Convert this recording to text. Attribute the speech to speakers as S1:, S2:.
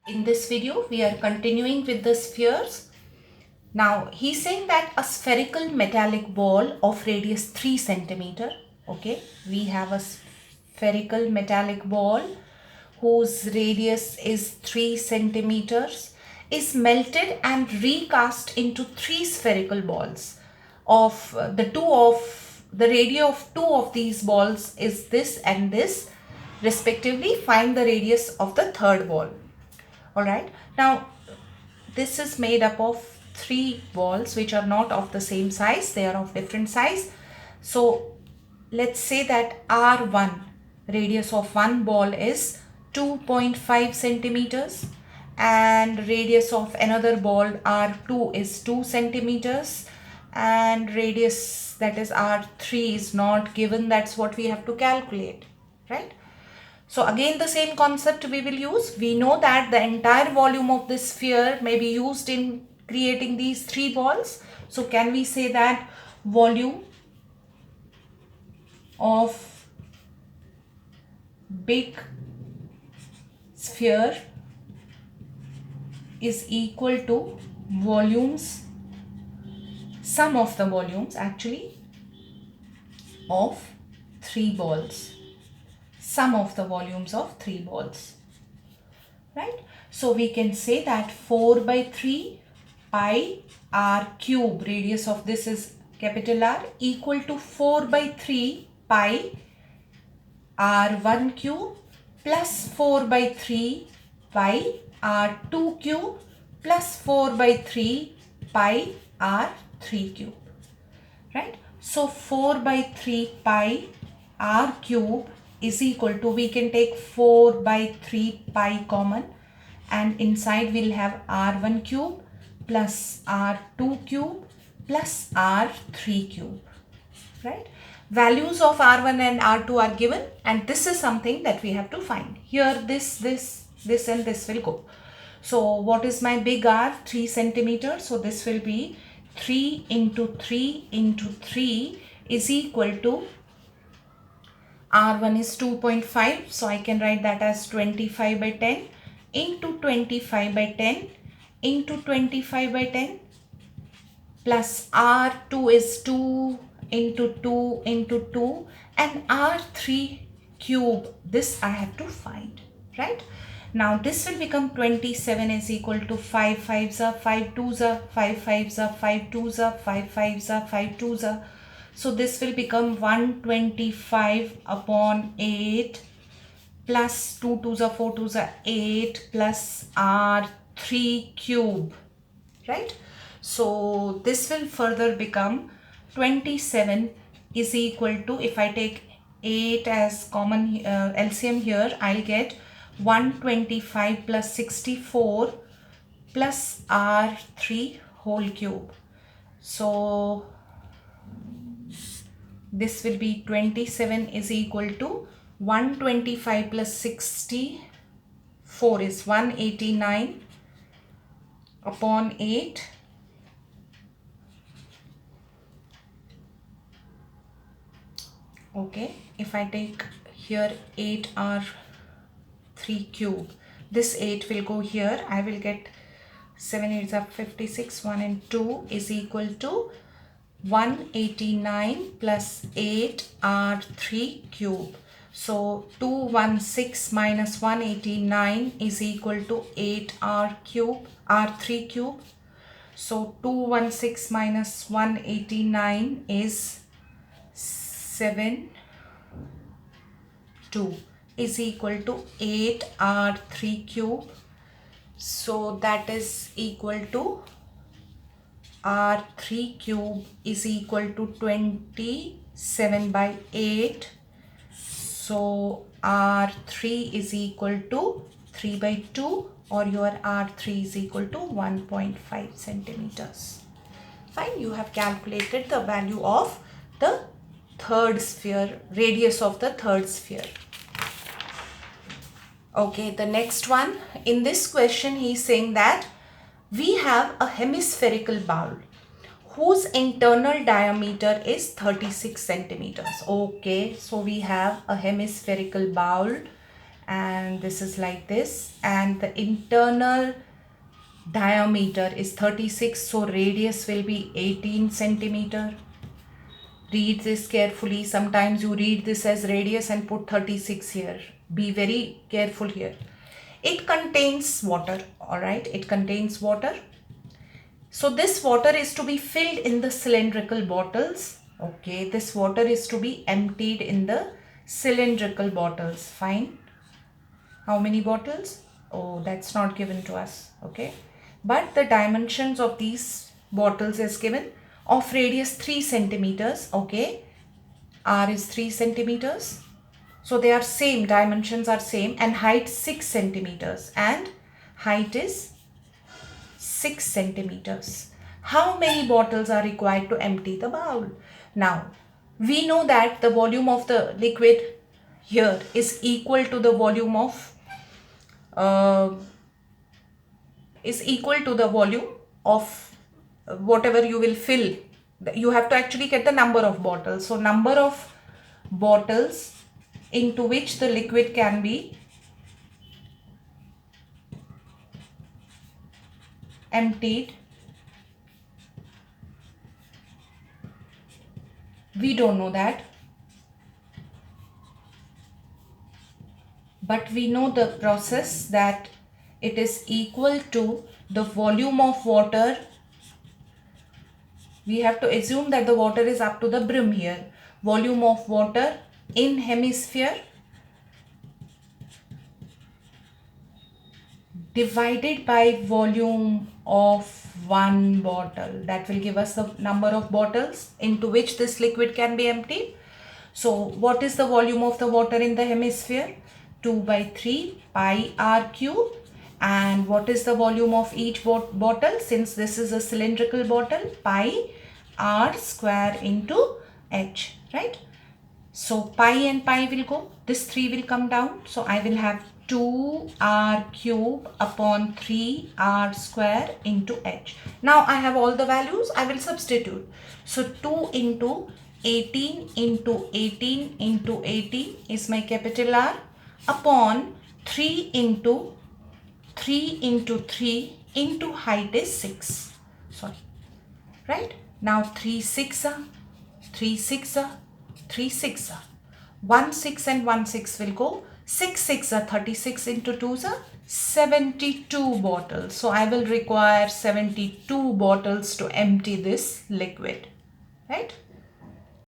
S1: In this video, we are continuing with the spheres. Now, he's saying that a spherical metallic ball of radius 3 centimeter. Okay, we have a spherical metallic ball whose radius is 3 centimeters is melted and recast into 3 spherical balls of the radius of two of these balls is this and this respectively. Find the radius of the third ball. All right, now this is made up of 3 balls which are not of the same size, they are of different size. So let's say that R1, radius of one ball is 2.5 centimeters and radius of another ball R2 is 2 centimeters and radius, that is R3, is not given. That's what we have to calculate, right? So again the same concept we will use. We know that the entire volume of this sphere may be used in creating these 3 balls. So can we say that volume of big sphere is equal to volumes, sum of the volumes actually of 3 balls. Sum of the volumes of 3 balls, right? So we can say that 4 by 3 pi r cube, radius of this is capital R, equal to 4 by 3 pi r1 cube plus 4 by 3 pi r2 cube plus 4 by 3 pi r3 cube, right? So 4 by 3 pi r cube is equal to, we can take 4 by 3 pi common and inside we'll have r1 cube plus r2 cube plus r3 cube, right? Values of r1 and r2 are given and this is something that we have to find. Here this and this will go. So what is my big R? 3 centimeters. So this will be 3 into 3 into 3 is equal to, R1 is 2.5, so I can write that as 25 by 10 into 25 by 10 into 25 by 10 plus R2 is 2 into 2 into 2 and R3 cube, this I have to find, right? Now this will become 27 is equal to 5 5s are 5 2s are 5 5s are 5 2s are 5 5s are 5 2s are. So this will become 125 upon 8 plus 2 2s are 4 2s are 8 plus R3 cube, right? So this will further become 27 is equal to, if I take 8 as common LCM here, I'll get 125 plus 64 plus R3 whole cube. So this will be 27 is equal to 125 plus 64 is 189 upon 8 okay. If I take here 8R3 cube, this 8 will go here, I will get 7 8s are 56, 1 and 2 is equal to 189 plus 8R3 cube. So 216 minus 189 is equal to 8R cube, R3 cube. So 216 minus 189 is 7 2 is equal to 8R3 cube. So that is equal to R3 cube is equal to 27 by 8. So R3 is equal to 3 by 2 or your R3 is equal to 1.5 centimeters. Fine, you have calculated the value of the third sphere, radius of the third sphere. Okay, the next one. In this question, he is saying that we have a hemispherical bowl whose internal diameter is 36 centimeters. Okay, so we have a hemispherical bowl and this is like this, and the internal diameter is 36, so radius will be 18 centimeter. Read this carefully. Sometimes you read this as radius and put 36 here. Be very careful here. It contains water, all right? It contains water. So this water is to be filled in the cylindrical bottles. Okay, this water is to be emptied in the cylindrical bottles. Fine. How many bottles? Oh, that's not given to us. Okay. But the dimensions of these bottles is given, of radius 3 centimeters. Okay. R is 3 centimeters. So they are same, dimensions are same, and height 6 centimeters and height is 6 centimeters. How many bottles are required to empty the bowl? Now, we know that the volume of the liquid here is equal to the volume of whatever you will fill. You have to actually get the number of bottles. So number of bottles into which the liquid can be emptied. We don't know that, but we know the process, that it is equal to the volume of water. We have to assume that the water is up to the brim here. Volume of water in hemisphere divided by volume of one bottle. That will give us the number of bottles into which this liquid can be emptied. So what is the volume of the water in the hemisphere? 2 by 3 pi r cube. And what is the volume of each bottle? Since this is a cylindrical bottle, pi r square into h, right? So pi and pi will go. This 3 will come down. So I will have 2r cube upon 3r square into h. Now I have all the values. I will substitute. So 2 into 18 into 18 into 18 is my capital R, upon 3 into 3 into 3 into height is 6. Sorry. Right? Now 3 6 3 6 3 6 1 6 and 1 6 will go. 6 6 36 into 2 72 bottles. So I will require 72 bottles to empty this liquid. Right?